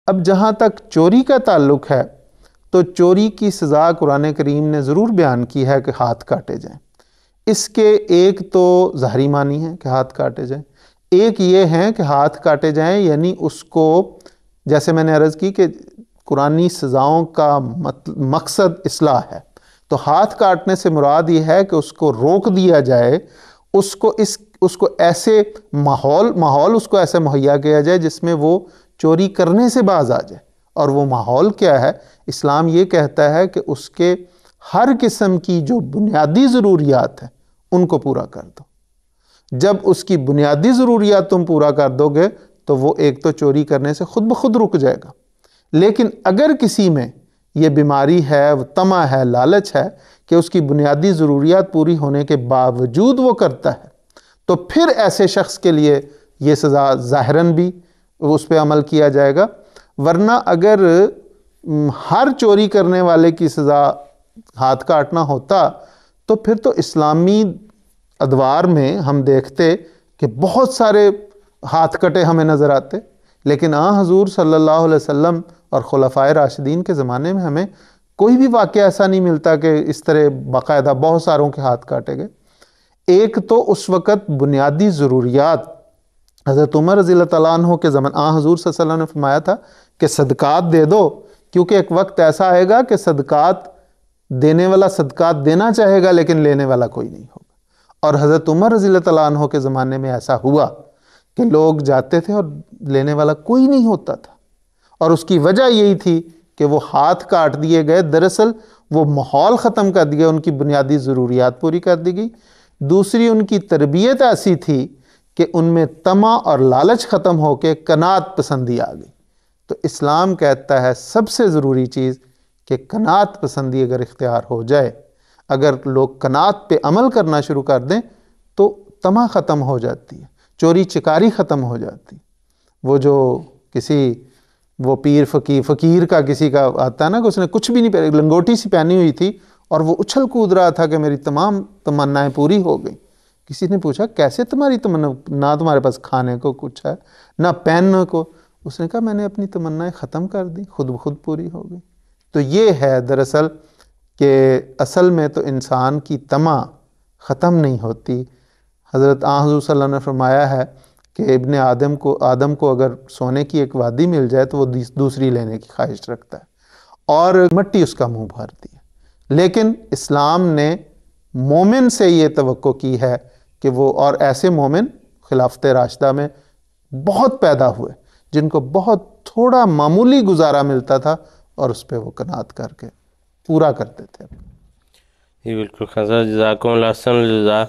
اب جہاں تک چوری کا تعلق ہے تو چوری کی سزا قرآن کریم نے ضرور بیان کی ہے کہ ہاتھ کاٹے جائیں۔ اس کے ایک تو ظاہری معنی ہے کہ ہاتھ کاٹے جائیں، ایک یہ ہے کہ ہاتھ کاٹے جائیں یعنی اس کو، جیسے میں نے عرض کی کہ قرآنی سزاؤں کا مقصد اصلاح ہے، تو ہاتھ کاٹنے سے مراد یہ ہے کہ اس کو روک دیا جائے، اس کو ایسے ماحول اس کو ایسے مہیا کیا جائے جس میں وہ چوری کرنے سے باز آ جائے۔ اور وہ ماحول کیا ہے؟ اسلام یہ کہتا ہے کہ اس کے ہر قسم کی جو بنیادی ضروریات ہیں ان کو پورا کر دو۔ جب اس کی بنیادی ضروریات تم پورا کر دو گے تو وہ ایک تو چوری کرنے سے خود بخود رک جائے گا، لیکن اگر کسی میں یہ بیماری ہے، وہ طمع ہے، لالچ ہے کہ اس کی بنیادی ضروریات پوری ہونے کے باوجود وہ کرتا ہے، تو پھر ایسے شخص کے لیے یہ سزا ظاہراً بھی اس پہ عمل کیا جائے گا۔ ورنہ اگر ہر چوری کرنے والے کی سزا ہاتھ کاٹنا ہوتا تو پھر تو اسلامی ادوار میں ہم دیکھتے کہ بہت سارے ہاتھ کٹے ہمیں نظر آتے، لیکن حضور صلی اللہ علیہ وسلم اور خلفائے راشدین کے زمانے میں ہمیں کوئی بھی واقعہ ایسا نہیں ملتا کہ اس طرح باقاعدہ بہت ساروں کے ہاتھ کاٹے گئے۔ ایک تو اس وقت بنیادی ضروریات، حضرت عمر رضی اللہ تعالیٰ عنہ کے زمان حضور صلی اللہ علیہ وسلم نے فرمایا تھا کہ صدقات دے دو، کیونکہ ایک وقت ایسا آئے گا کہ صدقات دینے والا صدقات دینا چاہے گا لیکن لینے والا کوئی نہیں ہوگا۔ اور حضرت عمر رضی اللہ تعالیٰ عنہ کے زمانے میں ایسا ہوا کہ لوگ جاتے تھے اور لینے والا کوئی نہیں ہوتا تھا، اور اس کی وجہ یہی تھی کہ وہ ہاتھ کاٹ دیے گئے۔ دراصل وہ ماحول ختم کر دیا، ان کی بنیادی ضروریات پوری کر دی گئی۔ دوسری ان کی تربیت ایسی تھی کہ ان میں طمع اور لالچ ختم ہو کے قناعت پسندی آ گئی۔ تو اسلام کہتا ہے سب سے ضروری چیز کہ قناعت پسندی اگر اختیار ہو جائے، اگر لوگ قناعت پہ عمل کرنا شروع کر دیں تو طمع ختم ہو جاتی ہے، چوری چکاری ختم ہو جاتی۔ وہ جو وہ پیر فقیر کا کسی کا آتا ہے نا کہ اس نے کچھ بھی نہیں پہنی، لنگوٹی سی پہنی ہوئی تھی اور وہ اچھل کود رہا تھا کہ میری تمام تمنائیں پوری ہو گئیں۔ کسی نے پوچھا کیسے تمہاری تمنا، نہ تمہارے پاس کھانے کو کچھ ہے نہ پہننے کو؟ اس نے کہا میں نے اپنی تمنائیں ختم کر دی، خود بخود پوری ہو گئی۔ تو یہ ہے دراصل کہ اصل میں تو انسان کی طمع ختم نہیں ہوتی۔ حضرت حضور صلی اللہ علیہ وسلم نے فرمایا ہے کہ ابن آدم کو اگر سونے کی ایک وادی مل جائے تو وہ دوسری لینے کی خواہش رکھتا ہے، اور مٹی اس کا منہ بھرتی ہے۔ لیکن اسلام نے مومن سے یہ توقع کی ہے کہ وہ، اور ایسے مومن خلافت راشدہ میں بہت پیدا ہوئے جن کو بہت تھوڑا معمولی گزارا ملتا تھا اور اس پہ وہ قناعت کر کے پورا کرتے تھے۔ جی بالکل، جزاکم اللہ احسن الجزا۔